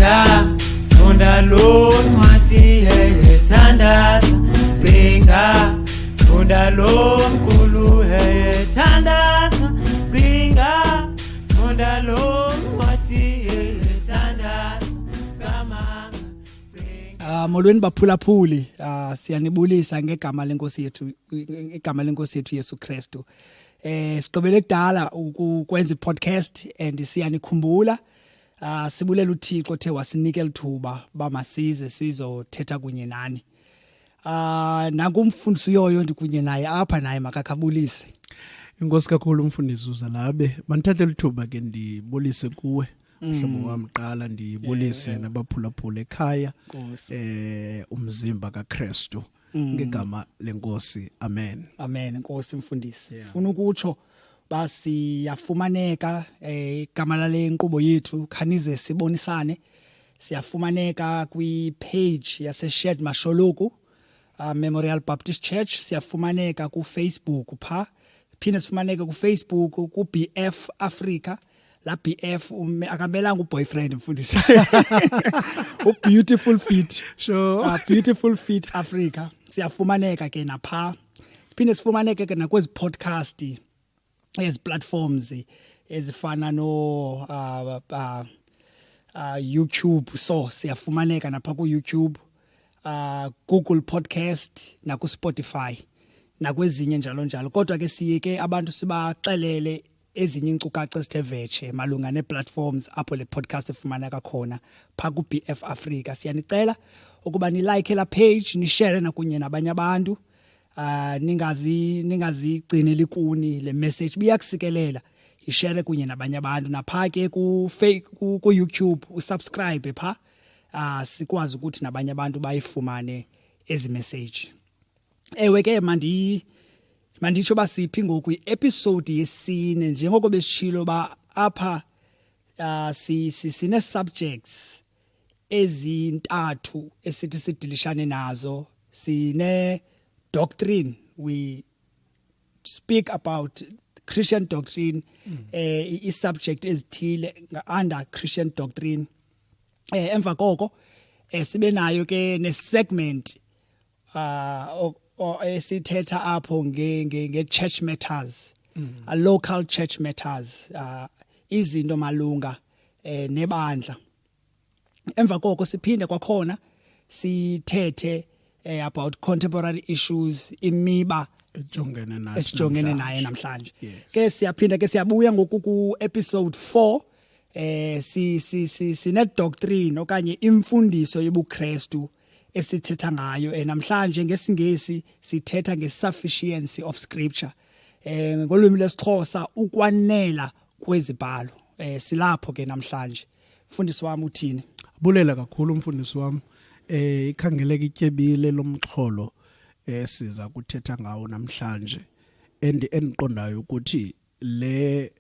Cinga funda lo ncwadi thandaza cinga funda lo mkhulu thandaza cinga funda lo ncwadi thandaza kamanga. Molweni baphulaphuli, siyanibulisa ngegama lenkosi yethu Yesu Kristu. Siqobele kudala ukwenza podcast and siyanikhumbula. Sibulela uThixo the wasinika lithuba bamasize sizothetha kunye nani. Nakumfundisi yoyo ndikunye naye apha naye makakhabulise. Inkosi kakhulu umfundisi uZalabe. Bandithathe lithuba ke ndibulise kuwe. Mhlobo wami qala ndibulise nabaphulaphula ekhaya. Umzimba kaKristu ngegama lenkosi. Amen. Amen. Nkosi mfundisi. Ufuna ukutsho basi yafumaneka igama lale nkqubo yethu Khanize Sibonisane. Siyafumaneka kwi-page yase Shed Masholoku Memorial Baptist Church. Siyafumaneka ku Facebook pha. Phinde sifumaneka ku Facebook ku BF Africa. La BF akambelanga uboyfriend mfundisi. Beautiful Feet. Sure. Beautiful Feet Africa. Siyafumaneka ke napha. Siphinde sifumaneke ke nakwezi podcast as platforms ezifana no YouTube. So siyafumaneka napha ku YouTube, Google Podcast na ku Spotify na kwezinye njalo. Kodwa ke siye ke abantu sibaxelele ezinye inkcukacha ezithevetshe malunga ne-platforms apho le podcast efumaneka khona pha ku BF Africa. Siyanicela ukuba ni like la page, ni share na kunye nabanye abantu. Ningazigcine likuni le message biyakusikelela ishare kunye nabanye abantu napha ke ku YouTube usubscribe pha sikwazi ukuthi nabanye abantu bayifumane ezi message. Ewe ke manditsho basiphi ngoku episode yesine njengoko besishilo ba apha sine subjects ezintathu esithi sidilishane nazo. Sine doctrine, we speak about Christian doctrine. I-subject ezithile under Christian doctrine. Emva koko sibe nayo ke ne-segment esithetha apho nge-church matters, local church matters, izinto malunga nebandla. Emva koko siphinde kwakhona sithethe about contemporary issues, imiba esijongene naye namhlanje. Ke siyaphinda ke siyabuya ngoku ku episode 4. Sine doctrine okanye imfundiso yobuKristu esithetha ngayo. Namhlanje ngesingesi sithetha nge-Sufficiency of Scripture. Ngolwimi lesiXhosa ukwanela kwezibhalo. Silapho ke namhlanje. Mfundisi wami uthini? Bulela kakhulu umfundisi wami. Ikhangeleka ityebile lomxholo siza kuthetha ngawo namhlanje endiqondayo ukuthi le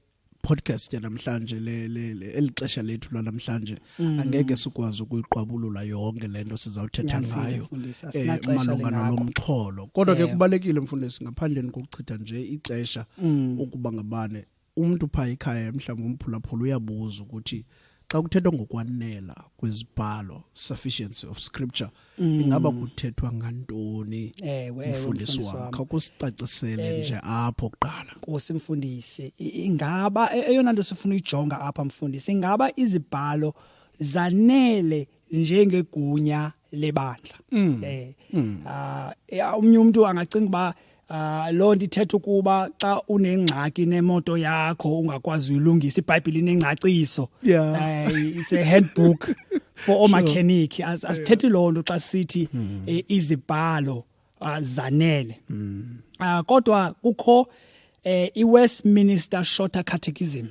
podcast yanamhlanje elixesha lethu lanamhlanje angeke sikwazi ukuyiqabulula yonke lento sizawuthetha ngayo malunga nolomxholo. Kodwa ke kubalekile mfundisi ngaphandle kokuchitha nje ixesha ukuba ngabane umuntu pha ekhaya mhlawumbe umphulaphula uyabuza ukuthi xa kuthethwa ngokwanela kwezibhalo, sufficiency of Scripture, ingaba kuthethwa ngantoni? Mfundisi wami khawusicacisele nje apho kuqala. Nkosi mfundisi, ingaba eyona nto sifuna uyijonga apha mfundisi, ingaba izibhalo zanele njengegunya lebandla? Umnye umuntu angacinga ba lo nto ithetha ukuba xa unengxaki nemoto yakho ungakwazi uyilungisa, iBhayibhile inengcaciso. It's a handbook for all mechanic. Asithethi lo nto xa sithi izibhalo zanele. Kodwa kukho iWestminster Shorter Catechism.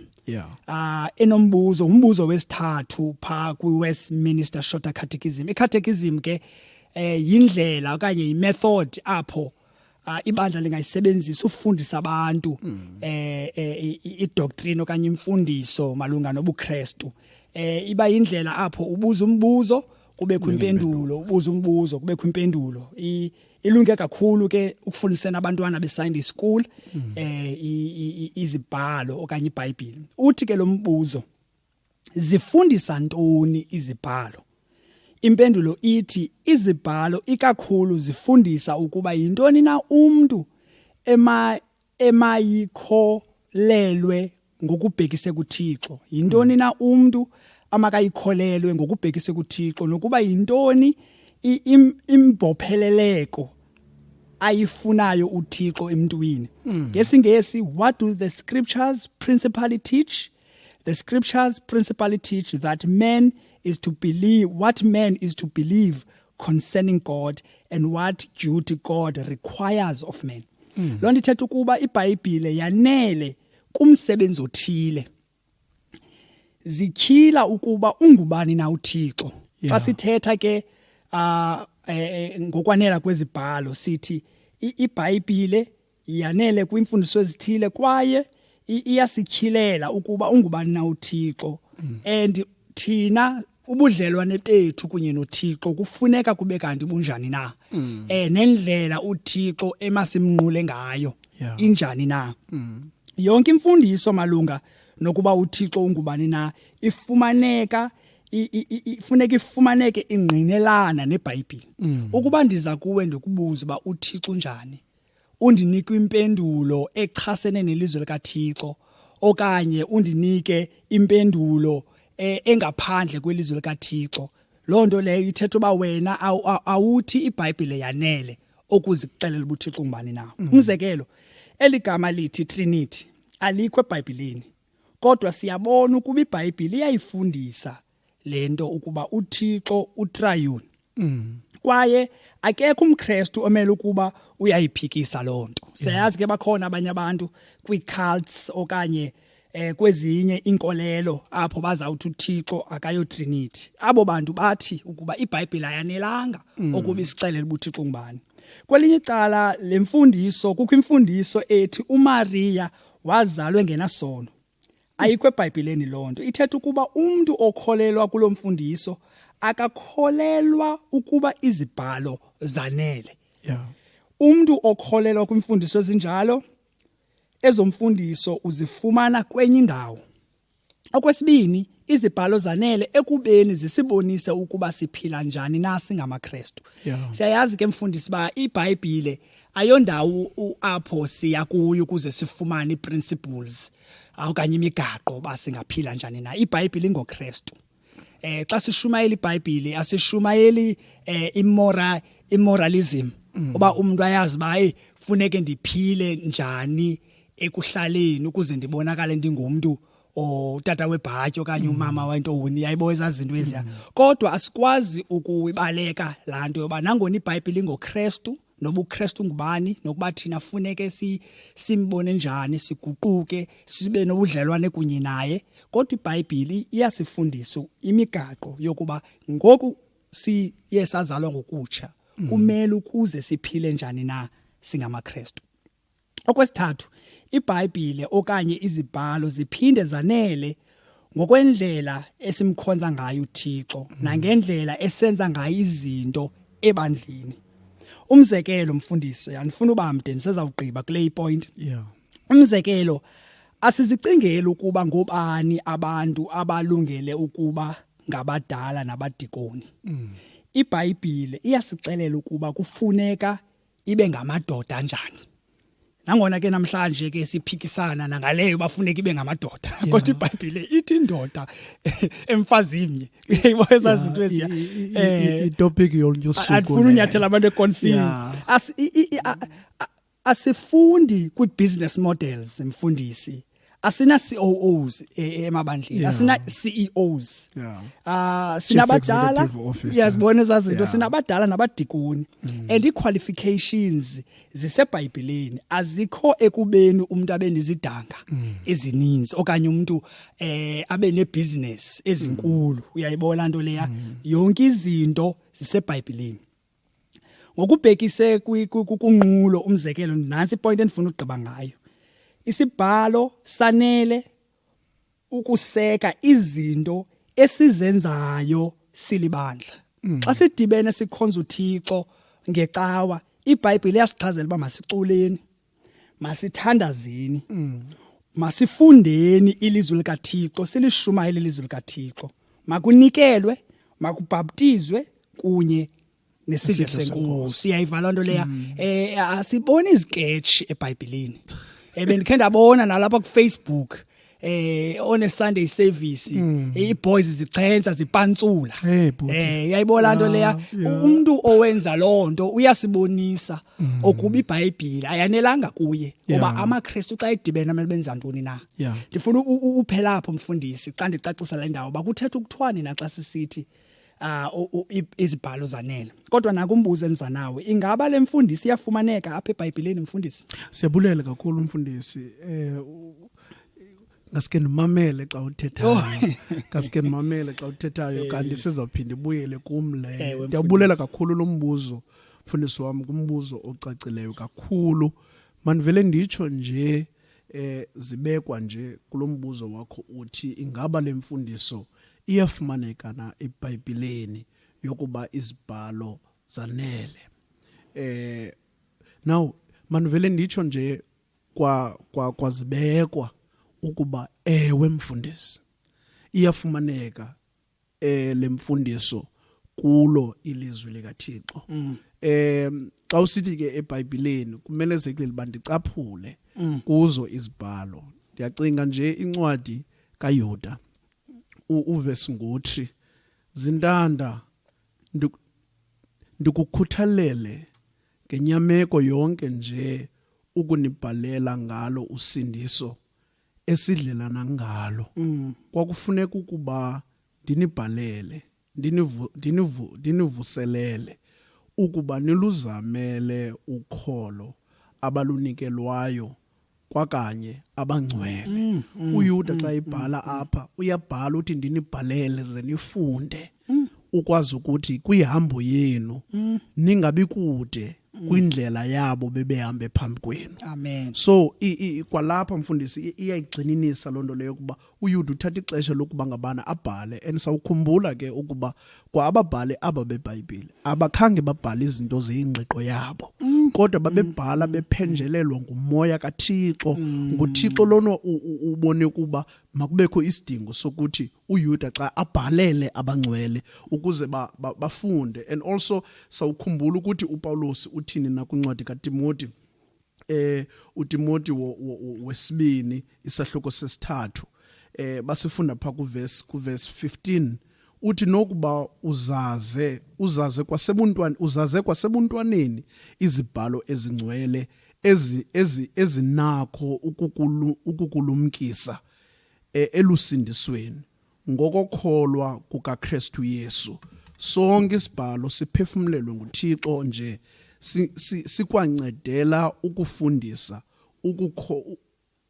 Umbuzo wesithathu pha kwiWestminster Shorter Catechism. iCatechism ke yindlela okanye imethod apho ibandla lingayisebenzisa ufundisa abantu idoctrine okanye imfundiso malunga nobuKristu. Iba yindlela apho ubuza umbuzo kubekho impendulo, ubuza umbuzo kubekho impendulo. Ilunge kakhulu ke ukufundisana abantwana be-Sunday school izibhalo okanye iBhayibhile. Uthi ke lo mbuzo zifundisa ntoni izibhalo? Impendulo ithi izibhalo ikakhulu zifundisa ukuba yintoni na umuntu emayikholelwe ngokubhekise kuThixo. Yintoni na umuntu amakayikholelwe ngokubhekise kuThixo, nokuba yintoni imbopheleleko ayifunayo uThixo emntwini. Ngesingesi, what do the scriptures principally teach? The scriptures principally teach that man is to believe what man is to believe concerning God and what duty God requires of man. Loo nto ithetha ukuba iBhayibhile yanele kumsebenzi othile. Zikhila ukuba ungubani na uThixo. Xa sithetha ke ngokwanela kwezibhalo sithi iBhayibhile yanele kwimfundiso ezithile kwaye iyasikhilela ukuba ungubani na uThixo, and thina ubudlelwane bethu kunye noThixo kufuneka kube kanti bunjani na, nendlela uThixo emasimnqule ngayo injani na. Yonke imfundiso malunga nokuba uThixo ungubani na ifuneka ifumaneke ingqinelana neBhayibhile. Ukuba ndiza kuwe ndikubuza uba uThixo unjani, undinike impendulo echasene nelizwe likaThixo, okanye undinike impendulo engaphandle kwelizwe likaThixo, loo nto leyo ithetha uba wena awuthi iBhayibhile yanele okuzixelela ubuThixo ngubani na. Umzekelo, eligama lithi Trinity alikho eBhayibhileni, kodwa siyabona ukuba iBhayibhile iyayifundisa lento ukuba uThixo utriune. Kwaye akekho umKristu omele ukuba uyayiphikisa loo nto. Siyazi ke bakhona abanye abantu kwi-cults okanye kwezinye inkolelo apho bazawuthi uThixo akayo Trinity. Abo bantu bathi ukuba iBhayibhile ayanelanga ukuba isixelele ubuThixo ngubani. Kwelinye icala lemfundiso kukho imfundiso ethi uMaria wazalwe ngenasono. Ayikho eBhayibhileni loo nto. Ithetha ukuba umuntu okholelwa kulo mfundiso akakholelwa ukuba izibhalo zanele. Umuntu okholelwa kwimfundiso ezinjalo, ezomfundiso uzifumana kwenye indawo. Okwesibini, izibhalo zanele ekubeni zisibonise ukuba siphila njani na singamaKristu. Siyayazi ke mfundisi ba iBhayibhile ayondawo apho siya kuyo ukuze sifumane iprinciples okanye imigaqo basingaphila njani na. iBhayibhile ingoKristu. Xa sishumayela iBhayibhile asishumayeli immoralism, oba umuntu ayazi ba funeke ndiphile njani ekuhlaleni ukuze ndibonakale ndingumuntu otata webhatyi okanye umama wentoni, yayibo ezazinto eziya. Kodwa asikwazi ukuyibaleka laa nto yoba nangona iBhayibhile ingoKristu, noba uKristu ngubani, nokuba thina funeke simbone njani, siguquke, sibe nobudlelwane kunye naye, kodwa iBhayibhile iyasifundisa imigaqo yokuba ngoku siye sazalwa ngokutsha kumele ukuze siphile njani na singamaKristu. Okwesithathu, iBhayibhile okanye izibhalo ziphinde zanele ngokwendlela esimkhonza ngayo uThixo nangendlela esenza ngayo izinto ebandleni. Umzekelo mfundisi, andifuna uba mde ndisezawugqiba kule point. Umzekelo, asizicingeli ukuba ngobani abantu abalungele ukuba ngabadala nabadikoni. iBhayibhile iyasixelela ukuba kufuneka ibe ngamadoda njani. Nangona ke namhlanje ke siphikisana nangaleyo bafuneka ibe ngamadoda, kodwa iBhayibhile ithi indoda emfazini. Uyayibo ezazinto eziya. Itopic yolusuku. Andifuna unyathela abantu eConsil. Asifundi kwi-business models mfundisi. Asina COOs emabandleni, asina CEOs. Sinabadala, yazibona ezazinto, sinabadala nabadikoni. And i-qualifications ziseBhayibhileni, azikho ekubeni umuntu abe nezidanga ezininzi okanye umuntu abe nebusiness ezinkulu. Uyayibona nto leya, yonke izinto ziseBhayibhileni. Ngokubhekise kunqulo umzekelo, nansi ipoint endifuna ugqiba ngayo. Isibhalo sanele ukuseka izinto esizenzayo silibandla. Xa sidibene sikhonza uThixo ngecawa, iBhayibhile iyasichazela uba masiculeni, masithandazeni. masifundeni ilizwi likaThixo, silishumayele ilizwi likaThixo. Makunikelwe, makubhaptizwe kunye nesidlo senkosi. Siyayiva loo nto leya. Asiboni iziketshi eBhayibhelini. Bendikhe ndabona nalapha kuFacebook on a Sunday service iboys zigxenza zipantsula. Uyayibona lento leya. Umuntu owenza loo nto uyasibonisa okuba iBhayibhile ayanelanga kuye ngoba amaKristu xa edibena kumele benza ntoni na. Ndifuna uphela apho mfundisi xa ndicacisa le ndawo bakuthetha ukuthwani naxa sisithi izibhalo zanele. Kodwa nakumbuzo enza nawe, ingaba le mfundisi iyafumaneka apha eBhayibhelini mfundisi? Siyabulela kakhulu mfundisi. Ngaske ndimamele xa uthethayo. Ngaske ndimamele xa uthethayo kanti sizawuphinda ibuyele kum le. Ndiyabulela kakhulu lo mbuzo mfundisi wami, kumbuzo ocacileyo kakhulu. Mandivele nditsho nje zibekwa nje kulo mbuzo wakho uthi ingaba le mfundiso iyafumaneka na eBhayibhelini yokuba izibhalo zanele. Now manivele nditsho nje kwazibekwa ukuba ewe mfundisi iyafumaneka le mfundiso kulo ilizwi likaThixo. Xa usithi ke eBhayibhelini kumele zekile bandicaphule kuzo izibhalo. Ndiyacinga nje incwadi kaYuda uvesi ngo-3 zintanda ndikukhuthalele ngenyameko yonke nje ukunibhalela ngalo usindiso esidlelana ngalo. Kwakufuneka ukuba ndinibhalele ndinivuselele ukuba niluzamele ukholo abalunikelwayo kwakanye abangcwele. UYuda xa ibhala apha uyabhala uthi ndinibhalele ze nifunde ukwazi ukuthi kwihambo yenu ningabi kude kwindlela yabo bebehambe phambi kwenu. Amen. So kwalapha mfundisi iyayigxininisa loo nto leyo ukuba uYuda uthatha ixesha lokuba ngabana abhale, and sawukhumbula ke ukuba kwa ababhali aba beBhayibhile abakhange babhale izinto zeyingqiqo yabo, kodwa babebhala bephenjelelwa ngumoya kaThixo. NguThixo lona ubone ukuba makubekho isidingo sokuthi uYuda xa abhalele abangcwele ukuze bafunde. And also sawukhumbula ukuthi uPawulos uthini na kwincwadi kaTimoti, uTimoti wesibini isahluko sesithathu, basifunda pha kuverse 15 uthi nokuba uzaze kwasebuntwaneni izibhalo ezingcwele ezinakho ukukulumkisa elusindisweni ngokokholwa kukaKristu Yesu. Sonke isibhalo siphefumlelwe nguThixo nje sikwancedela ukufundisa,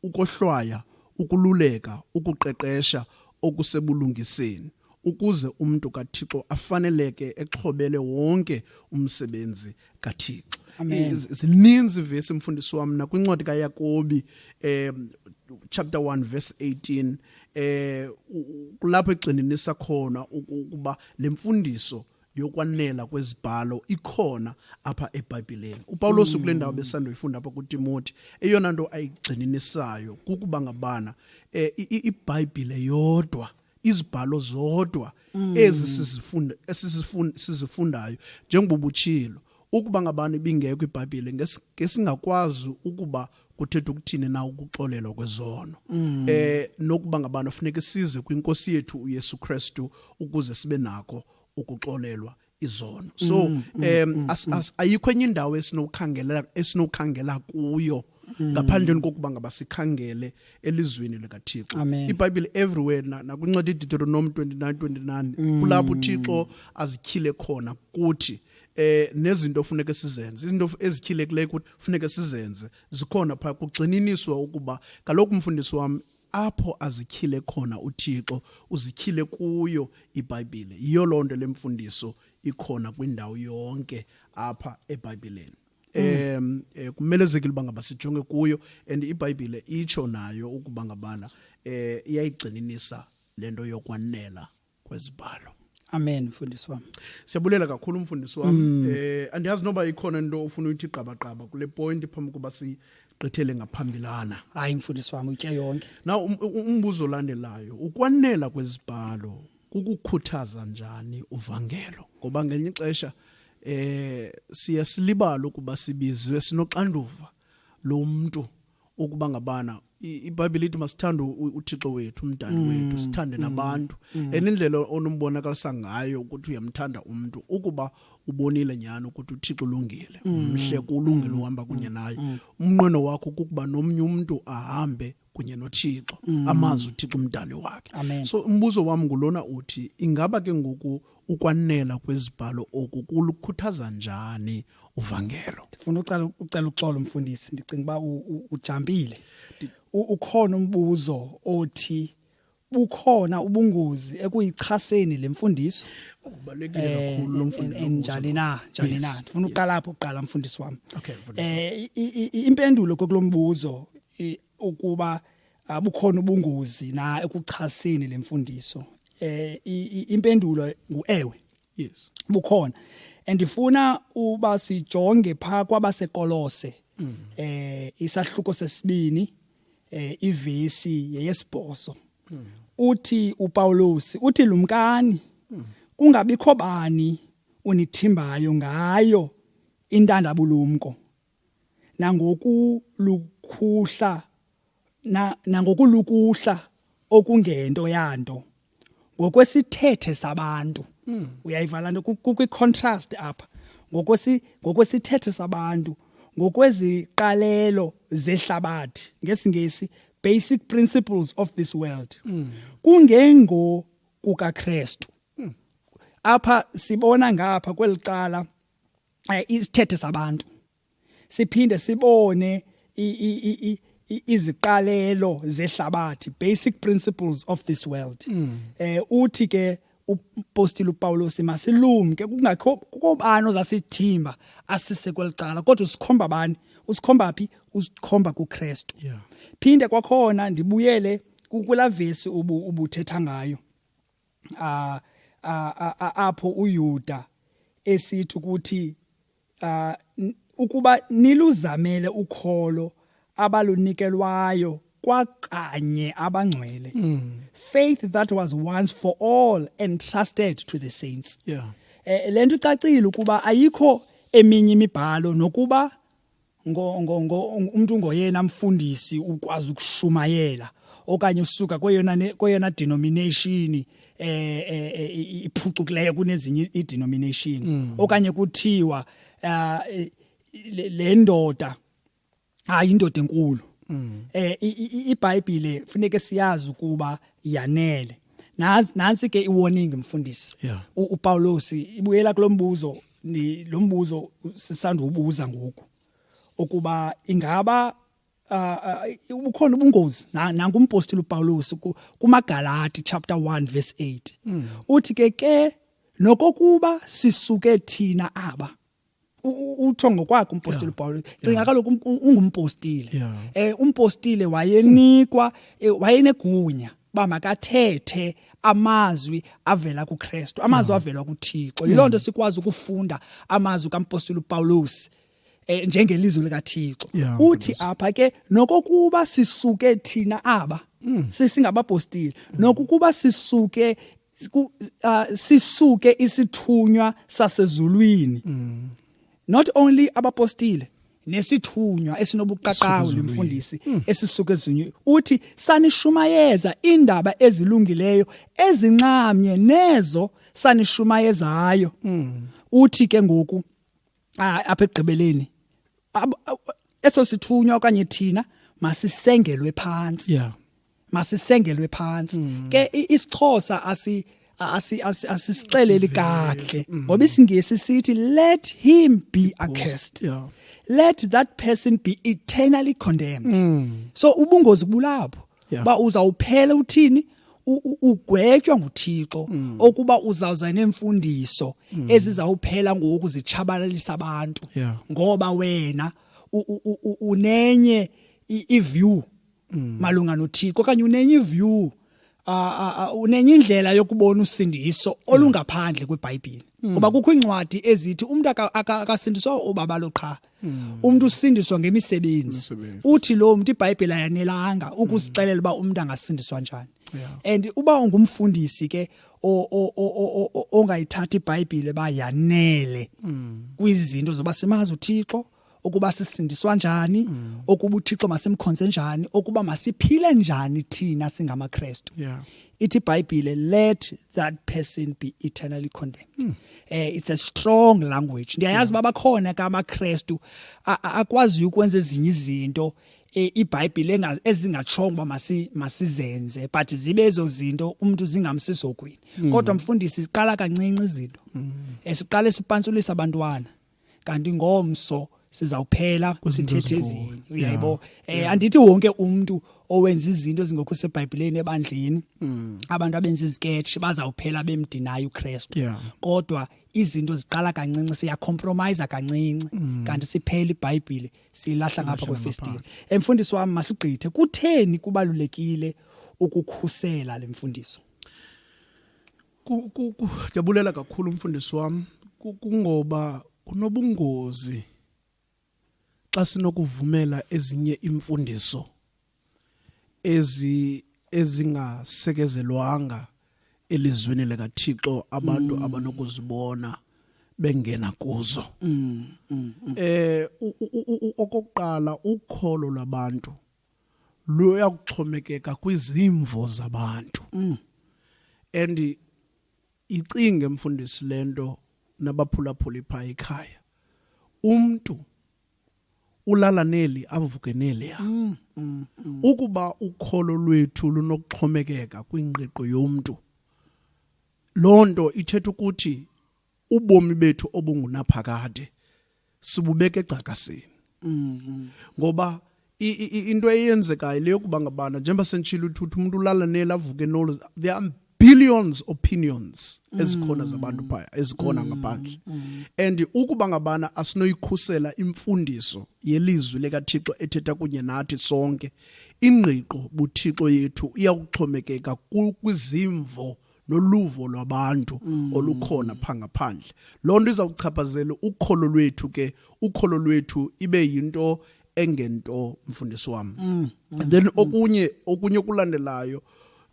ukohlwaya, ukululeka, ukuqeqesha okusebulungiseni, ukuze umuntu kaThixo afaneleke exhobele wonke umsebenzi kaThixo. Zininzi ivesi mfundisi wami na kwincwadi kaYakobi chapter 1 verse 18 kulapho egxininisa khona ukuba le mfundiso yokwanela kwezibhalo ikhona apha eBhayibhelini. uPawulos kule ndawo besandoyifunda apha kuTimoti eyona nto ayigxininisayo kukuba ngabana iBhayibhile yodwa, izibhalo zodwa ezi sizifundayo njengoba utshilo ukuba ngabani bingekho iBhayibhile ngesingakwazi ukuba kuthetha ukuthini na ukuxolelwa kwezono. Nokuba ngabani kufuneka size kwinkosi yethu uYesu Kristu ukuze sibe nakho ukuxolelwa izono. So ayikho enye indawo esinokhangela kuyo ngaphandle kokuba ngaba sikhangele elizweni likaThixo. iBhayibhile everywhere na kwincwadi iDeuteronomy 29:29 kulapho uThixo azikhile khona kuthi nezinto funeka sizenze, izinto ezikhilekileyo ukuthi funeka sizenze zikhona pha kugxininiswa ukuba kaloku mfundisi wami apho azikhile khona uThixo uzikhile kuyo iBhayibhile. Yiyo loo nto lemfundiso ikhona kwindawo yonke apha eBhayibhelini. Kumele zekile bangaba sijonge kuyo, and iBhayibhile itsho nayo ukuba ngabana iyayigxininisa lento yokwanela kwezibhalo. Amen mfundisi wami. Siyabulela kakhulu mfundisi wami. Andiyazi noba ikhona into ofuna uyithi qabaqaba kule point phambi kuba sigqithele ngaphambilana. Hayi mfundisi wami utye yonke. Now umbuzo olandelayo, ukwanela kwezibhalo kukukhuthaza njani uvangelo? Ngoba ngelinye ixesha siya silibala ukuba sibizwe sinoxanduva lo muntu ukuba ngabana iBhayibhile ithi masithande uThixo wethu umdali wethu sithande nabantu. Enindlela onombonakalisa ngayo ukuthi uyamthanda umuntu ukuba ubonile nyani ukuthi uThixo ulungile, mhle kulungile uhamba kunye naye. Umnqweno wakho ukuba nomnye umuntu ahambe kunye noThixo, amazi uThixo umdali wakhe. Amen. So umbuzo wami ngulona uthi ingaba ke ngoku ukwanela kwezibhalo okulukhuthaza njani uvangelo? Ndifuna ucela uxolo mfundisi, ndicinga ba ujampile. Ukhona umbuzo othi bukhona ubungozi ekuyichaseni lemfundiso. Kubalekile kakhulu lo mfundisi. Njani na? Ndifuna uqala lapho uqala mfundisi wami. Okay, impendulo kulombuzo ukuba bukhona ubungozi na ekuchaseni lemfundiso. Impendulo nguewe. Yes. Bukhona. Andifuna uba sijonge pha kwabasekolose. Isahluko sesibini ivesi yesibhozo. Uthi uPawulos uthi lumkani kungabikho bani unithimbayo ngayo intandabulumko nangokulukuhla okungento yanto ngokwesithethe sabantu. Uyayivala nto kwi-contrast apha ngokwesithethe sabantu ngokweziqalelo zehlabathi ngesingesi basic principles of this world kungengo kukaKristu. Apha sibona ngapha kwelicala isithethe sabantu, siphinde sibone iziqalelo zehlabathi basic principles of this world. Uthi ke upostile uPawulos masilumke kungakho kubani ozasithimba asise kwelicala kodwa usikhomba bani, usikhomba phi, usikhomba kuKristu. Phinde kwakhona ndibuyele kula vesi ubuthetha ngayo apho uYuda esithi ukuthi ukuba niluzamele ukholo abalunikelwayo kwakanye abangcwele. Faith that was once for all entrusted to the saints. Lento icacile ukuba ayikho eminye imibhalo nokuba umuntu ngoyena mfundisi ukwazi ukushumayela okanye usuka kweyona denomination iphucukileyo kunezinye idenomination okanye kuthiwa le ndoda indoda enkulu. iBhayibhile kufanele siyazi ukuba yanele. Nansi ke iwarning mfundisi. uPawulos ibuyela kulombuzo lo mbuzo sisanda ubuza ngoku ukuba ingaba ubukhona ubungozi nangu umpostile uPawulos kumaGalati chapter 1 verse 8. Uthi ke nokokuba sisuke thina aba uthongo kwakhe umpostile uPawulos cinga kaloku ungumpostile. Umpostile wayenikwa wayenegunya bamakathethe amazwi avela kuKristu, amazwi avela kuThixo. Yilonto sikwazi ukufunda amazwi kampostile uPawulos njengelizwi likaThixo. Uthi apha ke nokokuba sisuke thina aba sisingabapostile nokukuba sisuke isithunywa sasezulwini. Not only abapostile nesithunywa esinobuqaqawo lemfundisi esisuke ezulwini. Uthi sanishumayeza indaba ezilungileyo ezinqamye nezo sanishumayezayo. Uthi ke ngoku apha egqibeleni eso sithunywa okanye thina masisengelwe phansi. Masisengelwe phansi. Ke isiXhosa asisixeleli kahle ngoba isingesi sithi let him be accursed. Let that person be eternally condemned. So ubungozi bulapho ba uzawuphela uthini ugwetywa nguThixo okuba uzawuza nemfundiso ezizawuphela ngoku zitshabalalisa abantu ngoba wena unenye iview malunga noThixo okanye unenye iview unenye indlela yokubona usindiso olungaphandle kweBhayibhile ngoba kukho incwadi ezithi umuntu akasindiswa ubabalo qha umuntu usindiswa ngemisebenzi uthi lo umuntu iBhayibhile ayanelanga ukusixelela uba umuntu angasindiswa njani and uba ungumfundisi ke ongayithatha iBhayibhile bayanele kwizinto zoba simazi uThixo ukuba sisindiswa njani ukuba uThixo masimkhonze njani ukuba masiphile njani thina singamaKristu ithi iBhayibhile let that person be eternally condemned it's a strong language ndiyayazi babakhona kamaKristu akwazi ukwenza ezinye izinto iBhayibhile ezingachonga masizenze but zibe ezo zinto umuntu zingamsisogwini kodwa mfundisi siqala kancinci izinto siqale sipantsulisa abantwana kanti ngomso sizawuphela sithethe ezinye uyayibo andithi wonke umuntu owenza izinto ezingekho seBhayibhelini ebandleni abantu abenza iziketshi bazawuphela bemdinayo uKristu kodwa izinto ziqala kancinci siya compromise kancinci kanti siphela iBhayibhile silahla ngapha kwefestile emfundisi wami masigqithe kutheni kubalulekile ukukhusela lemfundiso jabulela kakhulu umfundisi wami kungoba kunobungozi xa sinokuvumela ezinye imfundiso ezingasekezelwanga elizweni likaThixo abantu abanokuzibona bengena kuzo okokuqala ukholo lwabantu luyakuxhomekeka kwizimvo zabantu and icinge mfundisi lento nabaphulaphuli pha ekhaya umuntu ulala neli avuke neli ukuba ukholo lwethu lunokuxhomekeka kwingqiqo yomuntu lonto ithetha ukuthi ubomi bethu obungunaphakade sibubeke ecakasini ngoba into eyenzekayo leyo kuba ngabana njengoba sentshilo ukuthi umuntu ulala neli avuke noli there are billions opinions ezikhona zabantu phaya ezikhona ngaphandle and ukuba ngabana asinoyikhusela imfundiso yelizwi likaThixo ethetha kunye nathi sonke ingqiqo buThixo yethu iyakuxhomekeka kwizimvo noluvo lwabantu olukhona phangaphandle lonto izawuchaphazela ukholo lwethu ke ukholo lwethu ibe yinto engento mfundisi wami then okunye kulandelayo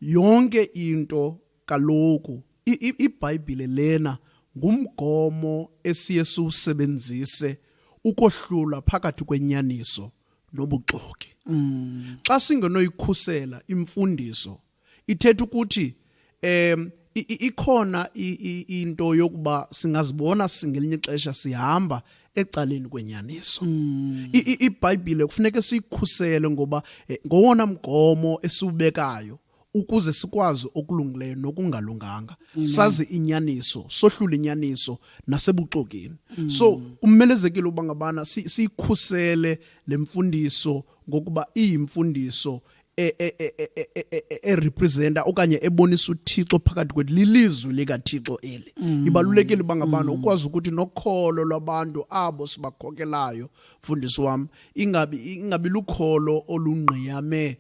yonke into kaloku iBhayibhile lena ngumgomo esiye siwusebenzise ukohlula phakathi kwenyaniso nobuxoki xa singenoyikhusela imfundiso ithetha ukuthi ikhona into yokuba singazibona singelinye ixesha sihamba ecaleni kwenyaniso iBhayibhile kufuneka siyikhusele ngoba ngowona mgomo esiubekayo ukuze sikwazi okulungileyo nokungalunganga sazi inyaniso sohlula inyaniso nasebuxokeni so kumelezekile uba ngabana siyikhusele lemfundiso ngokuba iyimfundiso representa okanye ebonisa uThixo phakathi kwethu lilizwi likaThixo eli ibalulekile bangabana ukwazi ukuthi nokholo lwabantu abo sibakhokelayo mfundisi wami ingabi lukholo olungqiyame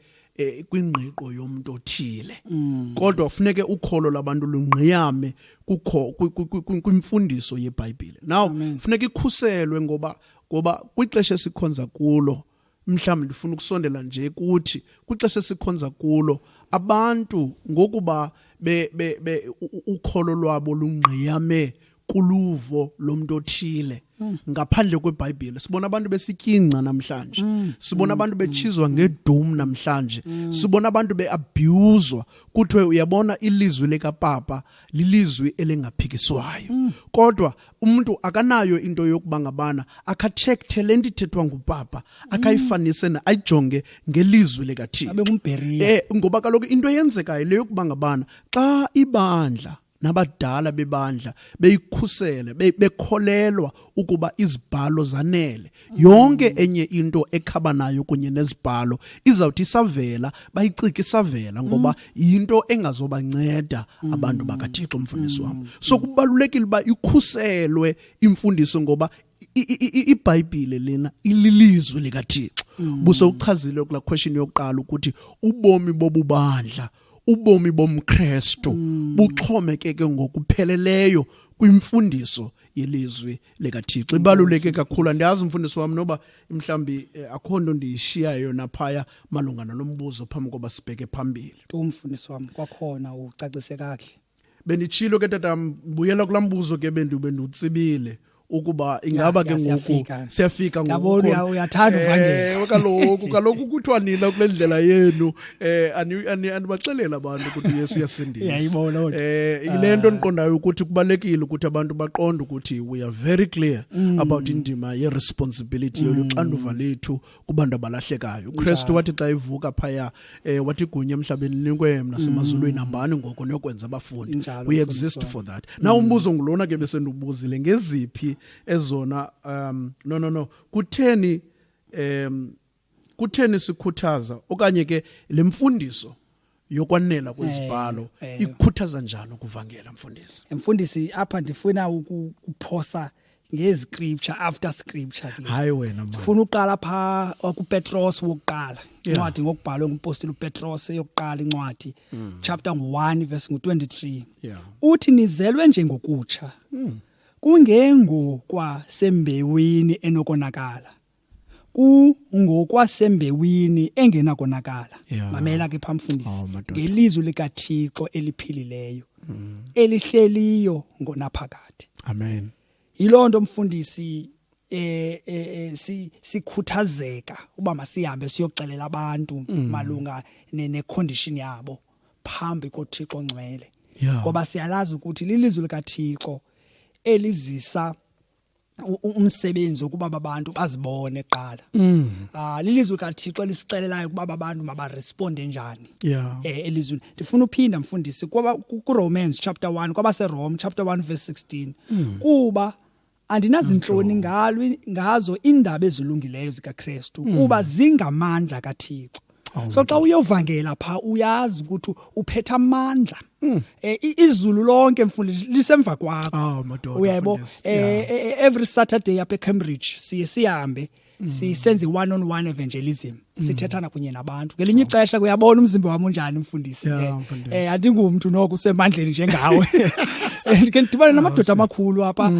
kwingqiqo yomuntu othile kodwa kufuneke ukholo labantu lungqiyame kwimfundiso yeBhayibhile now kufuneka ikhuselwe ngoba kwixesha esikhonza kulo mhlawumbe ndifuna ukusondela nje kuthi kwixesha esikhonza kulo abantu ngokuba ukholo lwabo lungqiyame kuluvo lomuntu othile ngaphandle kweBhayibhile sibona abantu besityinca namhlanje sibona abantu betshizwa ngedum namhlanje sibona abantu beabuswa kuthiwe uyabona ilizwi likaPapa lilizwi elingaphikiswayo kodwa umuntu akanayo into yokuba ngabana akacheck lento ithethwa nguPapa akayifanise na ayijonge ngelizwi likaThixo abekumbheriya ngoba kaloku into eyenzekayo leyo yokuba ngabana xa ibandla nabadala bebandla beyikhusele bekholelwa ukuba izibhalo zanele yonke enye into ekhabanayo kunye nezibhalo izawuthi isavela bayicike isavela ngoba into engazobanceda abantu bakaThixo mfundisi wami so kubalulekile uba ikhuselwe imfundiso ngoba iBhayibhile lena ililizwi likaThixo buse uchazile kula question yokuqala ukuthi ubomi bobubandla ubomi bomKristu buxhomekeke ngokupheleleyo kwimfundiso yelizwi likaThixo. Ibaluleke kakhulu. Andiyazi umfundisi wami noba mhlambi akho nto ndiyishiyayo naphaya malunga nalombuzo phambi koba sibheke phambili. Umfundisi wami kwakhona ucacise kahle. Bendichilo ke tata mbuyela kulambuzo ke bendutsibile ukuba ingaba ke ngoku siyafika ngoku. Yabona uyathanda uvangela. Kaloku kuthiwa nina kule ndlela yenu anibaxelela abantu ukuthi Yesu uyasindisa. Yayibona loo nto. Ile nto ndiqondayo ukuthi kubalekile ukuthi abantu baqonde ukuthi we are very clear about indima ye-responsibility yoluxanduva lethu kubantu abalahlekayo. uKristu wathi xa ivuka phaya wathi igunya emhlabeni linikwe nasemazulwini hambani ngoko niyokwenza abafundi. We exist for that. Now umbuzo ngulona ke besendubuzile ngeziphi ezona kutheni sikhuthaza okanye ke lemfundiso yokwanela kwezibhalo ikhuthaza njani ukuvangela mfundisi? Mfundisi apha ndifuna ukuphosa ngeziscripture after scripture ke. Hayi wena mama. Ndifuna uqala pha kuPetros wokuqala. Incwadi ngokubhalwe nguPostoli uPetros yokuqala incwadi chapter 1 verse 23. Uthi nizelwe njengokutsha. Kungengokwasembewini enokonakala. Kungokwasembewini engenakonakala. Mamela ke phamfundisi. Ngelizwi likaThixo eliphilileyo. Elihleliyo ngonaphakade. Amen. Yilonto mfundisi sikhuthazeka uba masihambe siyoxelela abantu malunga necondition yabo phambi koThixo ongcwele. Ngoba siyalazi ukuthi lilizwi likaThixo elizisa umsebenzi ukuba abantu bazibone eqala. Lilizwi likaThixo lisixelelayo ukuba abantu mabaresponde njani. Elizwi ndifuna uphinda mfundisi kuRomans chapter 1 kwabaseRome chapter 1 verse 16 kuba andinazinhloni ngazo indaba ezilungileyo zikaKristu kuba zingamandla kaThixo. So xa uyovangela pha uyazi ukuthi uphethe amandla. Izulu lonke mfundisi lisemva kwakho. Uyayebo every Saturday up eCambridge sihambe sisenze one-on-one evangelism. Sithethana kunye nabantu. Ngelinye ixesha kuyabona umzimba wami unjani mfundisi. Andingumuntu noko usemandleni njengawe. Ndibona namadoda amakhulu apha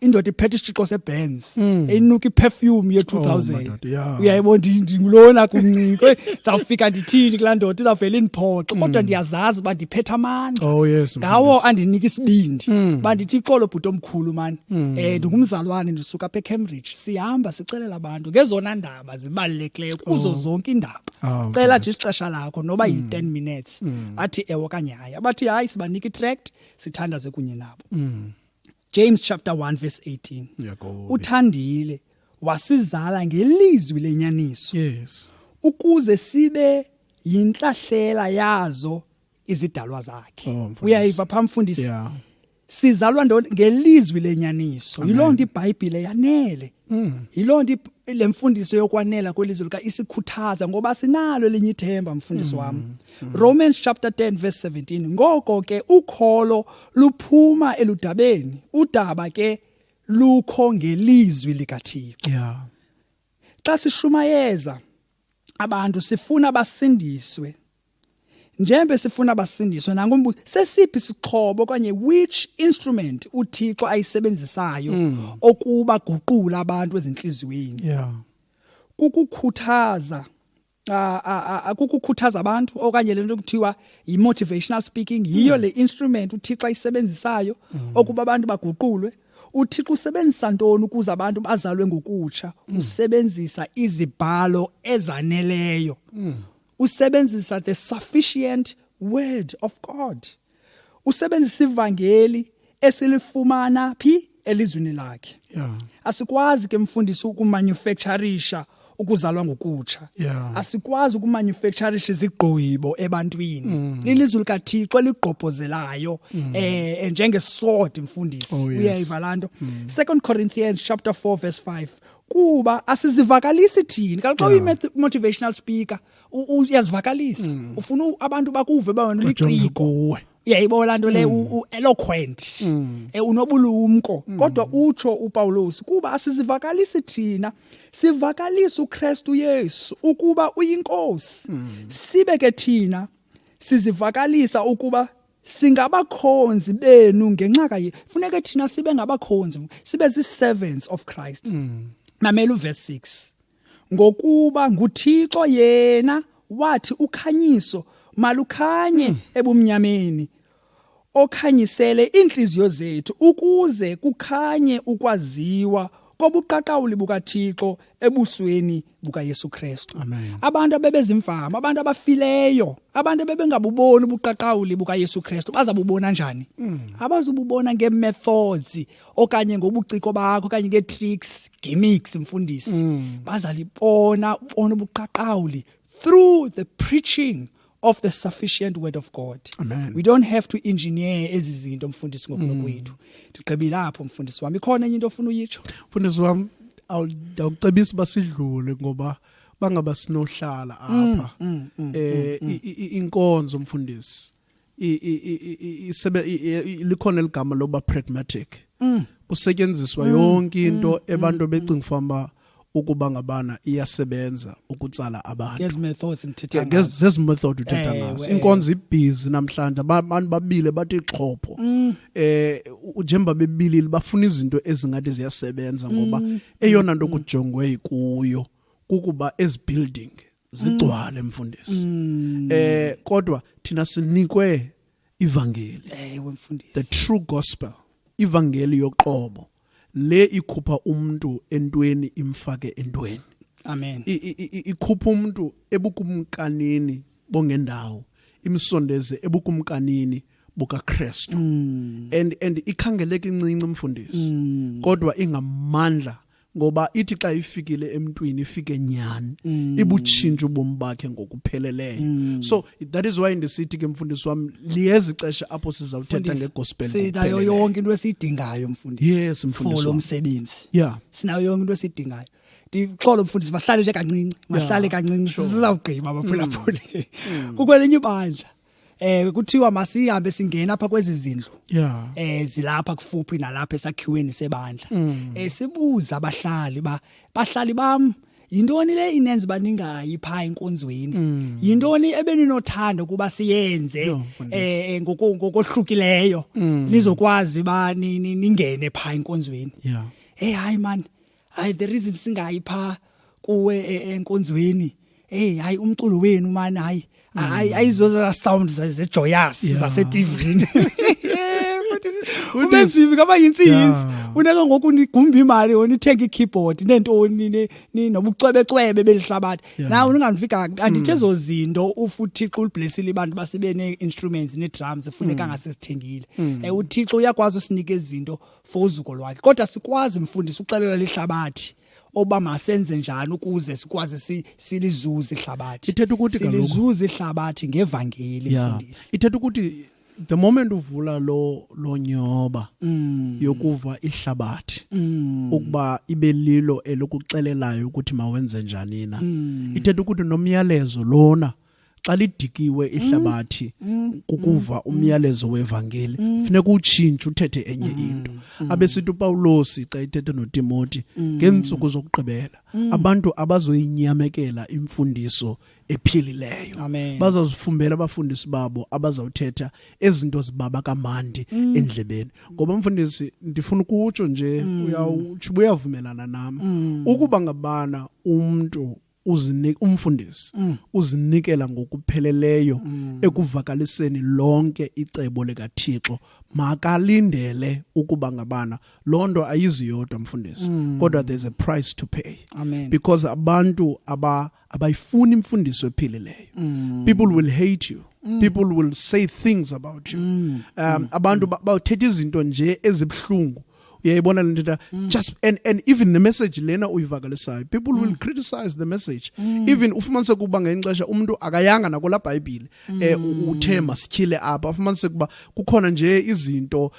indoda iphethe isitshixo seBenz enuka iperfume ye-2000. Uyayibona ndingulona kumncike zawufika ndithini kulaa ndoda izawuvela indiphoxe kodwa ndiyazazi uba ndiphethe amandla. Ngawo andinika isibindi bandithi ixolo bhuti omkhulu mani ndingumzalwane ndisuka apha eCambridge sihamba sixelela abantu ngezona ndaba zibalulekileyo kuzo zonke indaba. Cela nje ixesha lakho noba yi-10 minutes. Athi ewe okanye hayi. Abathi hayi sibanika itract sithandaze kunye nabo. James chapter 1 verse 18. Uthandile wasizala ngelizwi lenyaniso. Ukuze sibe yinhlahlela yazo izidalwa zakhe. Uyayiva phamfundisi. Sizalwa ngelizwi lenyaniso. Yilonto iBhayibhile yanele. Yilonto lemfundiso yokwanela kwelizwi lika isikhuthaza ngoba sinalo elinye ithemba mfundisi wami. Romans chapter 10 verse 17. Ngoko ke ukholo luphuma eludabeni. Udaba ke lukho ngelizwi likaThixo. Xa sishumayeza abantu sifuna basindiswe. Njembe sifuna basindiswe nangombuzo sesiphi isixhobo kanye which instrument uThixo ayisebenzisayo okuba guqula abantu ezinhliziyweni. Kukukhuthaza abantu okanye lento kuthiwa i-motivational speaking yiyo le instrument uThixo ayisebenzisayo okuba abantu baguqulwe. uThixo usebenzisa ntoni ukuze abantu bazalwe ngokutsha? Usebenzisa izibhalo ezaneleyo. Usebenzisa the sufficient word of God. Usebenzisa ivangeli esilifumana phi elizwini lakhe. Asikwazi ke mfundisi ukumanufacturisha ukuzalwa ngokutsha. Asikwazi ukumanufacturisha izigqoyibo ebantwini. Lilizwi likaThixo eligqobhozelayo njengesword mfundisi. Uyayiva nto. 2 Corinthians chapter 4 verse 5. Kuba asizivakalisi thini xa uyi-motivational speaker uyazivakalisa ufuna abantu bakuve bawena uliciko uyayibona nto le eloquent unobulumko kodwa utsho uPawulos kuba asizivakalisi thina sivakalisa uKristu Yesu ukuba uyinkosi sibe ke thina sizivakalisa ukuba singabakhonzi benu ngenxa kaye funeka thina sibe ngabakhonzi sibe zi-servants of Christ. Mamela uverse 6 ngokuba nguThixo yena wathi ukhanyiso malukhanye ebumnyameni okhanyisele inhliziyo zethu ukuze kukhanye ukwaziwa kobuqaqawuli bukaThixo ebusweni bukaYesu Kristu. Abantu abebezimfama, abantu abafileyo, abantu abebengabuboni ubuqaqawuli bukaYesu Kristu bazabubona njani? Abazububona ngemethods okanye ngobuciko bakho okanye ngetricks, gimmicks mfundisi. Bazalibona ubuqaqawuli through the preaching of the sufficient word of God. Amen. We don't have to engineer ezi zinto mfundisi ngokunokwethu. Ndiqebile lapho mfundisi wami. Ikhona enye into ofuna uyitsho? Mfundisi wami awucebisi basidlule ngoba bangaba sinohlala apha. Inkonzo mfundisi. Likhona ligama loba pragmatic. Kusetyenziswa yonke into ebantu becinga famba ukuba ngabana iyasebenza ukutsala abantu. Yes methods ngezi method uthetha ngazo. Inkonzo ibhizi namhlanje abantu babile bathi ixhopho. Ujemba bebilile bafuna izinto ezingathi ziyasebenza ngoba eyona nto kujongwe kuyo kukuba as building zigcwale mfundisi. Kodwa thina sinikwe ivangeli. Mfundisi. The true gospel. Ivangeli yoqobo. Le ikhupha umuntu entweni imfake entweni. Amen. Ikhupha umuntu ebukumkanini bongendawo imsondeze ebukumkanini buka Kristu. And ikhangeleka incinci mfundisi. Kodwa ingamandla ngoba ithi xa ifikile emntwini ifike nyani ibutshintsha ubomi bakhe ngokupheleleyo. So that is why ndisithi ke mfundisi wami liyeza ixesha apho sizawuthetha ngegospel. Sinayo yonke into esiyidingayo mfundisi. Yes mfundisi. For umsebenzi. Yeah. Sinayo yonke into esiyidingayo. Ndixolo mfundisi mahlale nje kancinci, mahlale kancinci sizawugqiba baphulaphula. Kukwelenye ibandla. Kuthiwa masihambe singena apha kwezi zindlu. Yeah. Zilapha kufuphi nalapha esakhiweni sebandla. Sibuza abahlali bahlali bam yintoni le inenze baningayi pha enkonzweni? Yintoni ebeninothanda kuba siyenze ngokohlukileyo nizokwazi ba ningene pha enkonzweni? Yeah. Hayi man, the reason singayi pha kuwe enkonzweni hayi umculo wenu man hayi ayizoza sound zejoyous zase TV. Ubenzivi kama yinsinzi unaka ngoku nigumba imali onithenga ikeyboard nentoni nobucwebecwebe belihlabathi. Nawe ungangifika andithi ezo zinto uThixo ublessile abantu basibe ne-instruments ne-drums efuneka ngasizithengile. uThixo uyakwazi usinike izinto for uzuko lwakhe kodwa sikwazi mfundisi uxelela lihlabathi oba masenze njani ukuze sikwazi silizuze ihlabathi. Ithetha ukuthi silizuze ihlabathi ngevangeli mfundisi. Ithetha ukuthi the moment uvula lo nyoba yokuva ihlabathi ukuba ibe lilo elokuxelelayo ukuthi mawenze njani na. Ithetha ukuthi nomyalezo lona xa lidikiwe ihlabathi kukuva umyalezo wevangeli funeka utshintshe uthethe enye into. Abesithi uPawulos xa ithethe noTimoti ngeentsuku zokugqibela abantu abazoyinyamekela imfundiso ephilileyo. Bazazifumbela abafundisi babo abazawuthetha ezinto zibaba kamandi endlebeni. Ngoba mfundisi ndifuna ukutsho nje uyavumelana nami ukuba ngabana umfundisi uzinikela ngokupheleleyo ekuvakaliseni lonke icebo likaThixo makalindele ukuba ngabana lonto ayiziyodwa mfundisi kodwa there's a price to pay. Because abantu abayifuni imfundiso ephilileyo. People will hate you. People will say things about you. Abantu bawuthetha izinto nje ezibhlungu. Uyayibona lento just and even the message lena uyivakalisayo people will criticize the message. Even ufumanise kuba ngenxesha umuntu akayanga nako la Bible uthe masikhile apha ufumanise kuba kukhona nje izinto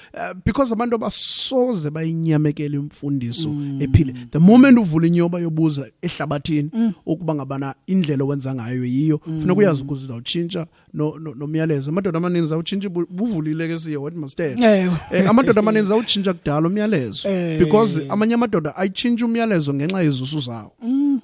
because abantu abasoze bayinyamekele imfundiso ephile. The moment uvula inyoba yobuza ehlabathini ukuba ngabana indlela owenza ngayo yiyo funeka uyazi ukuthi uzawutshintsha nomyalezo. Amadoda amaninzi awutshintsha buvulile ke siye what must tell. Amadoda amaninzi awutshintsha kudala umyalezo because amanye amadoda ayitshintsha umyalezo ngenxa yezusu zawo.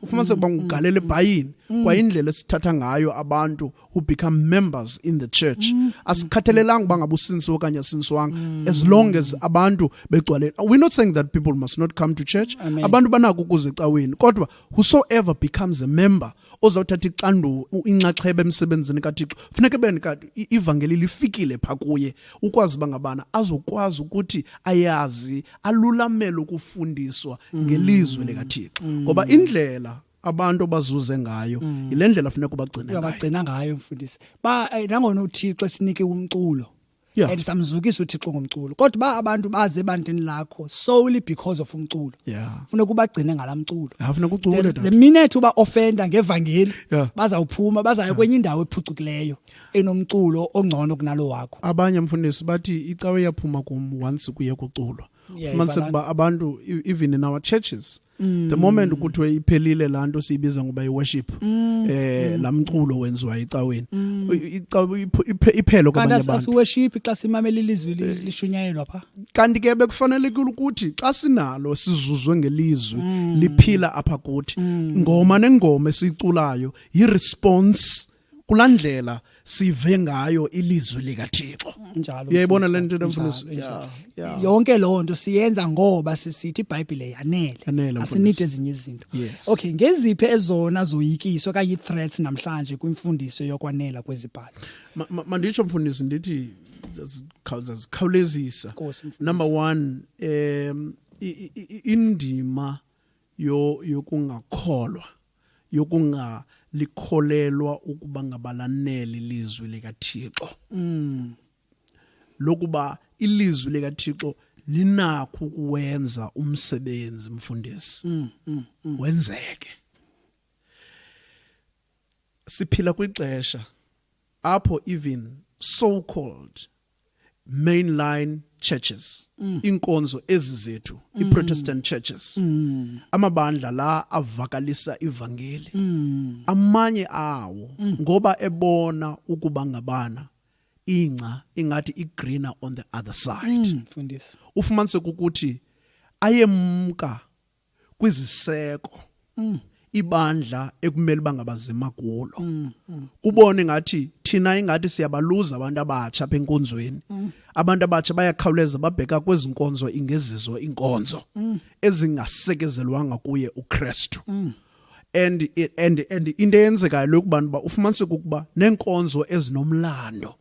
Ufumanise kuba ngugalela ebhayini kwa indlela esithatha ngayo abantu who become members in the church. Asikhathalelanga bangabusinsi okanye asinswanga, as long as abantu begcwele. We're not saying that people must not come to church. Abantu banako ukuze ecaweni, kodwa whosoever becomes a member ozawuthatha inxaxheba emsebenzini kaThixo, funeka ivangeli lifikile pha kuye, ukwazi bangabana azokwazi ukuthi ayazi alulamele ukufundiswa ngelizwi likaThixo, ngoba indlela abantu bazuze ngayo ile ndlela funeka ubagcina ngayo mfundisi. Nangona uThixo esinike umculo, and samzukisa uThixo ngomculo, kodwa abantu baze ebantwini lakho solely because of umculo, funeka ubagcine ngalamculo. Funeka ucule the minute uba offenda ngevangeli, bazawuphuma bazaya kwenye indawo ephucukileyo enomculo ongcono kunalo wakho. Abanye mfundisi bathi icawe yaphuma kum once kuye kuculwa. Fumanise kuba abantu even in our churches, the moment ukuthiwe iphelile laa nto siyibiza ngoba i-worship, laa mculo wenziwa ecaweni, iphelo kwabanye abantu. Kanti worship xa simamela ilizwi lishunyayelwa pha. Kanti ke bekufanelekile ukuthi xa sinalo sizuzwe ngelizwi liphila apha kuthi, ngoma nengoma esiyiculayo yi-response kulaa ndlela sive ngayo ilizwi likaThixo. Njalo. Uyayibona le nto mfundisi? Yonke loo nto siyenza ngoba sisithi iBhayibhile yanele. Asinide ezinye izinto. Okay, ngeziphi ezona zoyikiso okanye threats namhlanje kwimfundiso yokwanela kwezibhalo? Manditsho mfundisi ndithi zikhawulezisa. Number 1, indima yokungakholwa, likholelwa ukuba ngabalaneli ilizwi likaThixo, lokuba ilizwi likaThixo linakho ukuwenza umsebenzi mfundisi wenzeke. Siphila kwixesha apho even so called mainline churches, inkonzo ezi zethu, i-Protestant churches, amabandla la avakalisa ivangeli, amanye awo ngoba ebona ukuba ngabana ingathi i-greener on the other side, ufumanise ukuthi ayemka kwiziseko ibandla ekumele bangabazima kulo, ubone ngathi thina ingathi siyabaluza abantu abatsha apha enkonzweni. Abantu abatsha bayakhawuleza babheka kwezi nkonzo ingezizo inkonzo ezingasekezelwanga kuye uKristu. And into eyenzekayo lokubana ba ufumanise ukuba nenkonzo ezinomlando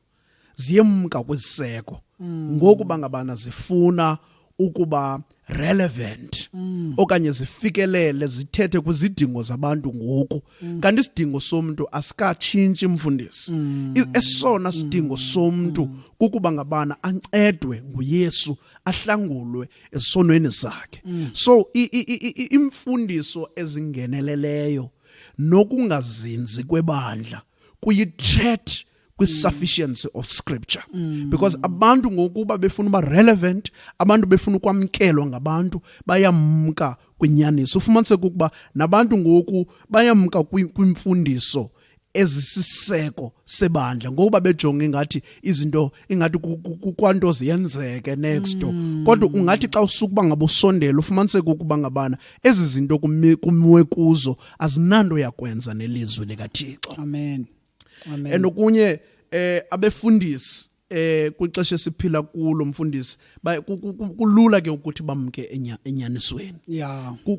ziyemka kwiziseko ngokuba ngabana zifuna ukuba relevant okanye zifikelele zithethe kwizidingo zabantu ngoku, kanti isidingo somuntu asikatshintshi mfundisi. Esona sidingo somuntu kukuba ngabana ancedwe nguYesu, ahlangulwe esonweni sakhe. So imfundiso ezingeneleleyo nokungazinzi kwebandla kuyi-threat kwi-sufficiency of Scripture, because abantu ngokuba befuna uba relevant, abantu befuna ukwamkelwa ngabantu, bayamka kwinyaniso. Ufumanise ukuba nabantu ngoku bayamka kwimfundiso ezisiseko sebandla ngokuba bejonge ingathi izinto ingathi kwanto ziyenzeke next door. Kodwa ungathi xa usukuba ngabusondela ufumanise ukuba ngabana ezi zinto kumwe kuzo azinanto yakwenza nelizwi likaThixo. Amen. And okunye abefundisi kwixesha esiphila kulo mfundisi kulula ke ukuthi bamke enyanisweni.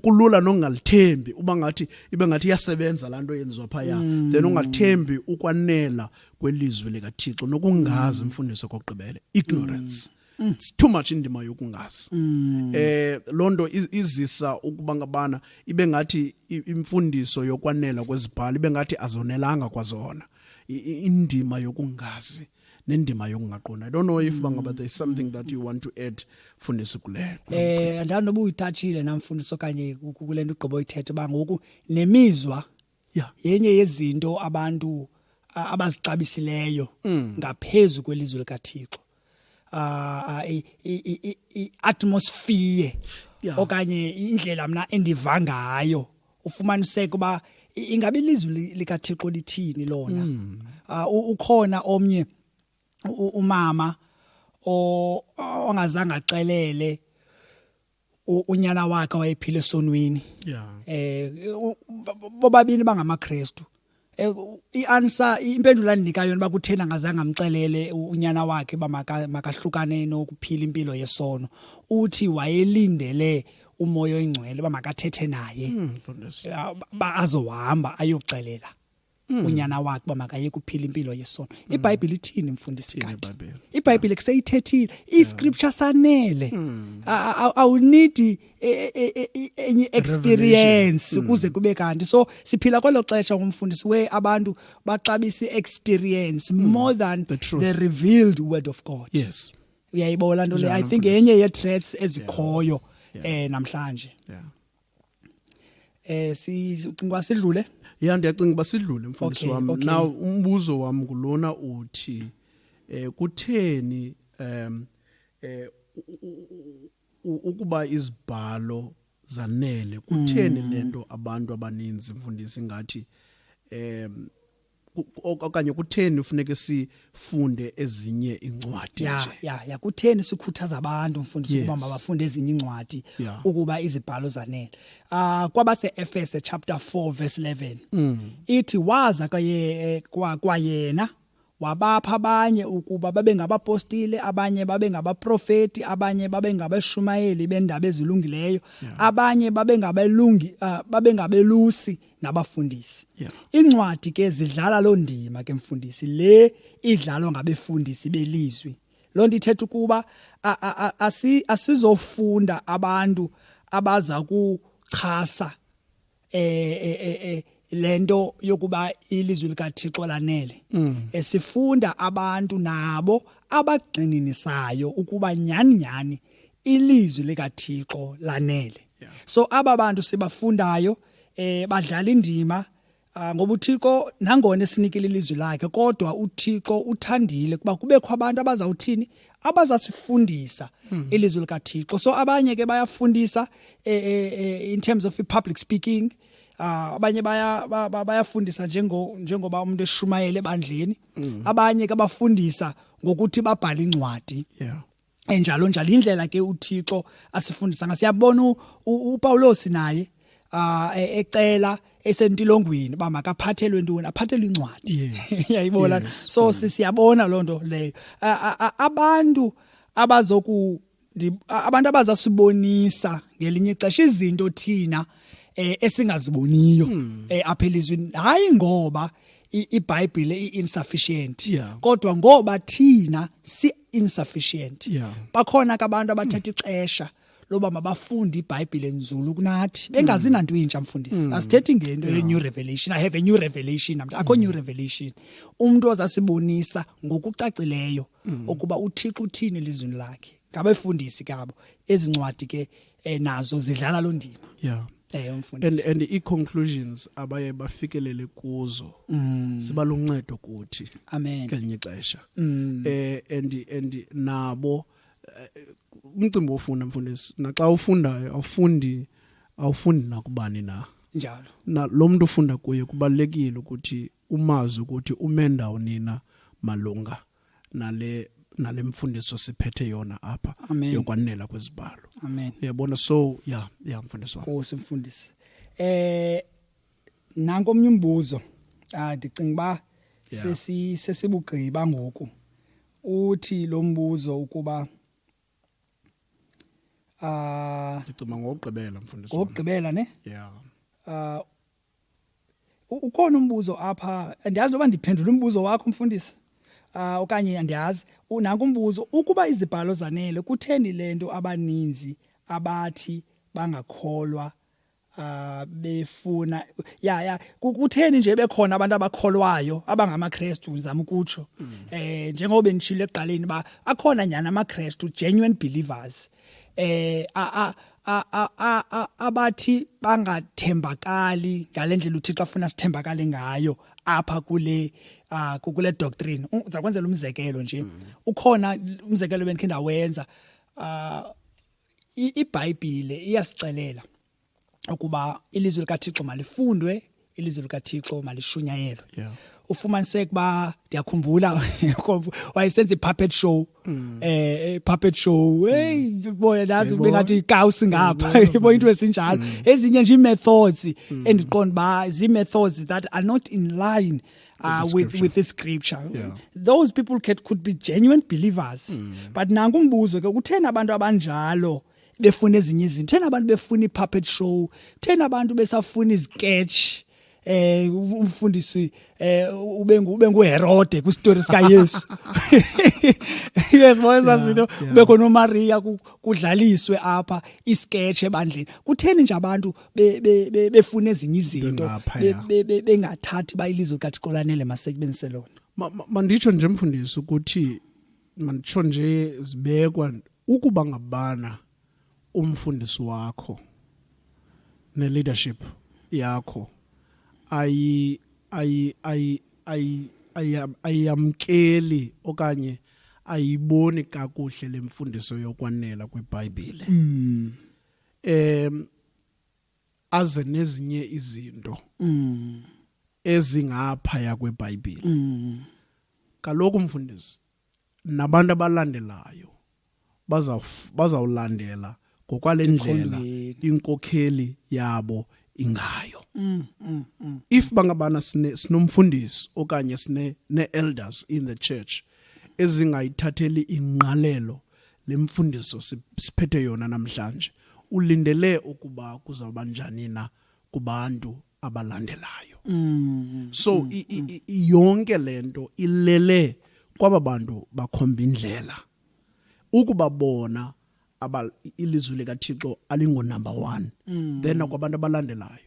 Kulula nongalithembi uba ngathi ibe ngathi iyasebenza laa nto yenziwa phaya, then ungathembi ukwanela kwelizwi likaThixo nokungazi mfundisi kokugqibela, ignorance. It's too much indima yokungazi. Loo nto izisa ukuba ngabana ibe ngathi imfundiso yokwanela kwezibhalo ibe ngathi azonelanga kwazona, indima yokungazi nendima yokungaqonda. I don't know if bangaba there is something that you want to add mfundisi kule. Andanoba uyithatshile namfundisi okanye kule nto ugqibo ithethe bangoku nemizwa yenye yezinto abantu abazixabisileyo ngaphezulu kwelizwi likaThixo. Atmosphere okanye indlela mna endiva ngayo ufumaniseke uba ingabe ilizwi likaThixo lithini lona. Ukhona omnye umama ongazange axelele unyana wakhe wayephila esonweni, bobabini bangamaKristu, ianswer impendulo andinika yona bakuthena ngazange amxelele unyana wakhe makahlukane nokuphila impilo yesono uthi wayelindele umoya oyingcwele bamakathethe naye azohamba ayoxelela unyana wakhe bamakaye kuphila impilo yesono iBhayibheli ithini mfundisi kanti iBhayibheli kuseyithethile iScripture sanele awunidi any experience ukuze kube kanti so siphila kwelo xesha ngumfundisi we abantu baxabisa experience more than the revealed word of God. Yes, uyayibona nto le I think enye ye threats ezikhoyo namhlanje. Sicinga sidlule. Ndiyacinga uba sidlule mfundisi wami. Now umbuzo wami kulona uthi kutheni ukuba izibhalo zanele kutheni lento abantu abaninzi mfundisi ngathi okanye kutheni ufuneke sifunde ezinye incwadi nje ya kutheni sikhuthaza abantu mfundisi ukuba mabafunde ezinye incwadi ukuba izibhalo zanele kwabase Efese chapter 4 verse 11 ithi waza kwayena wabapha abanye ukuba babe ngabapostile abanye babe ngabaprofeti abanye babe ngabashumayeli bendaba ezilungileyo abanye babe ngabelusi nabafundisi. Incwadi ke zidlala lo ndima ke mfundisi le idlalwa ngabefundisi belizwi. Lo nto ithetha ukuba asizofunda abantu abaza kuchasa lento yokuba ilizwi likaThixo lanele sifunda abantu nabo abagqininisayo ukuba nyani ilizwi likaThixo lanele. So aba bantu sibafundayo badlala indima ngoba uThixo nangona esinikile ilizwi lakhe kodwa uThixo uthandile kuba kubekho abantu abazawuthini abazasifundisa ilizwi likaThixo. So abanye ke bayafundisa in terms of public speaking abanye bayafundisa njengoba umuntu eshumayele ebandleni abanye ke bafundisa ngokuthi babhale incwadi enjalo indlela ke uThixo asifundisa ngasiyabona uPaulos naye ecela esentilongweni bamakaphathelwe ntoni aphathelwe incwadi yayibona so siyabona lonto leyo abantu abazasibonisa ngelinye ixesha izinto thina esingaziboniyo apha elizweni hayi ngoba iBhayibheli insufficient kodwa ngoba thina si insufficient bakhona abantu abathatha ixesha loba mabafunde iBhayibheli enzulu kunathi bengazi nanto intsha mfundisi asithethi ngento ye-new revelation I have a new revelation akho new revelation umuntu ozasibonisa ngokucacileyo ukuba uThixo uthini elizweni lakhe ngabefundisi kabo ezincwadi ke nazo zidlala lo ndima and i-conclusions abaye bafikelele kuzo siba luncedo kuthi ngelinye ixesha and nabo umcimbi ofunda mfundisi naxa ufundayo awufundi nakubani na njalo lo muntu ufunda kuye kubalekile ukuthi umazi ukuthi umendawo nina malunga nale mfundiso siphethe yona apha yokwanela kwezibhalo. Uyabona so mfundisi wami. Nkosi mfundisi. Nanko omnye umbuzo ndicinga ba sesibugqiba ngoku uthi lo mbuzo ukuba ndicinga ngokugqibela mfundisi. Ngokugqibela ne? Ukhona umbuzo apha andiyazi noba ndiphendula umbuzo wakho mfundisi. Okanye andiyazi unako umbuzo ukuba izibhalo zanele kutheni lento abaninzi abathi bangakholwa befuna kutheni nje bekhona abantu abakholwayo abangamaKristu ngizama ukutsho njengoba benishilo eqaleni ba akhona nyana amaKristu genuine believers abathi bangathembakali ngalendlela uThixo afuna sithembakale ngayo apha kule doctrine. Uzakwenzela umzekelo nje ukhona umzekelo benikhinda wenza iBhayibheli iyasicelela ukuba ilizwi likaThixo malifundwe ilizwi likaThixo malishunyayelwe ufumaniseke ba ndiyakhumbula wayesenza i-puppet show puppet show hey boy lazi bengathi igausi ngapha yebo into esinjalo ezinye nje methods endiqonda ba zi-methods that are not in line with the scripture. Those people could be genuine believers, but nangu umbuzo ke kuthena abantu abanjalo befuna ezinye izinto, thena abantu befuna i-puppet show, thena abantu besafuna iziketch umfundisi ube nguHerode ku stories kaYesu. Yes boyeza zinto beko no Maria kudlaliswe apha isketch ebandleni. Kutheni nje abantu befuna ezinye izinto bengathathi bayilizwe kaThixolanele masebenzise lona. Manditsho nje mfundisi ukuthi manditsho nje zibekwa ukuba ngabana umfundisi wakho ne leadership yakho ayamkeli okanye ayiboni kakuhle lemfundiso yokwanela kweBhayibhile aze nezinye izinto ezingapha yakweBhayibhile kaloku mfundisi nabantu abalandelayo bazawulandela ngokwalendlela inkokheli yabo ingayo. If bangabana sinomfundisi okanye sine elders in the church ezingayithatheli inqalelo lemfundiso siphethe yona namhlanje, ulindele ukuba kuzawuba njani na kubantu abalandelayo. So yonke lento ilele kwaba bantu bakhomba indlela ukuba bona ilizwi likaThixo alingo number 1 then kwabantu abalandelayo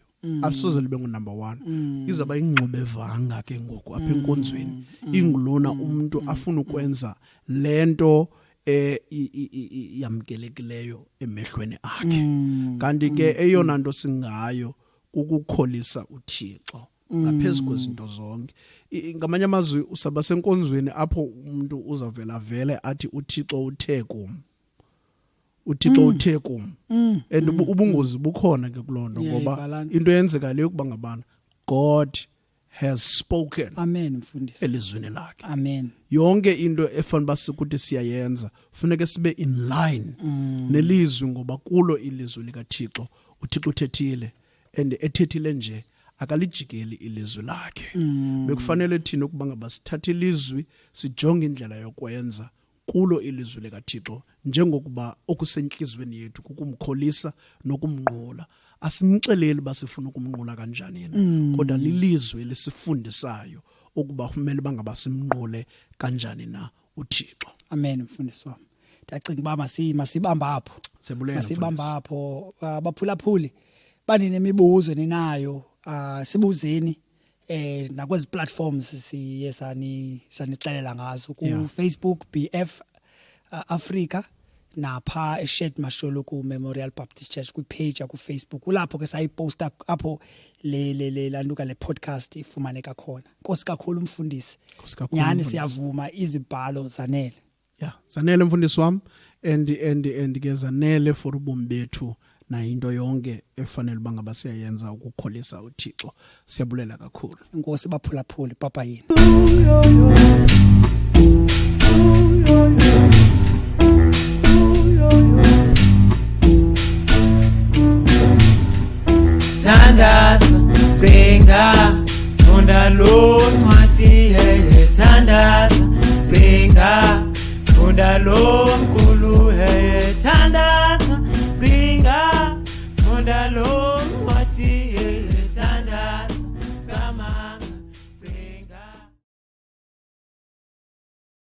asoze libe ngo number 1 izaba ingxubevanga ke ngoku apha enkonzweni ingulona umuntu afuna ukwenza lento yamkelekileyo emehlweni akhe kanti ke eyona nto singayo ukukholisa uThixo ngaphezulu kwezinto zonke. Ngamanye amazwi usaba senkonzweni apho umuntu uzavela vele athi uThixo uthe kum uThixo uthe kum and ubungozi bukhona ke kulonto ngoba into yenzeka leyo kuba ngabana God has spoken. Amen mfundisi. Elizwini lakhe. Amen. Yonke into efanele basikuthi siyayenza funeka sibe in line nelizwi ngoba kulo ilizwi likaThixo uThixo uthethile and ethethile nje akalijikeli ilizwi lakhe. Bekufanele thina ukuba ngaba sithathe ilizwi sijonge indlela yokwenza kulo ilizwi likaThixo njengokuba okusenhlizweni yethu kukumkholisa nokumnqula. Asimxeleli basifuna ukumnqula kanjani na kodwa lilizwi lesifundisayo ukuba kumele bangaba simnqule kanjani na uThixo. Amen mfundisi wami. Ndiyacinga ba masibamba apho. Masibamba apho abaphulaphuli banenemibuzo ninayo sibuzeni nakwezi platforms sanixelela ngazo ku Facebook BF Africa napha eShed Masholo ku Memorial Baptist Church ku page ku Facebook kulapho ke sayiposta apho le landuka le podcast ifumaneka khona. Nkosi kakhulu mfundisi. Nyani siyavuma izibhalo zanele. Zanele mfundisi wami and ke zanele for ubomi bethu na into yonke efanele bangaba siyayenza ukukholisa uThixo. Siyabulela kakhulu. Inkosi baphulaphuli papa yini. Thandaza cinga funda lo ncwadi thandaza cinga funda lo nkulu thandaza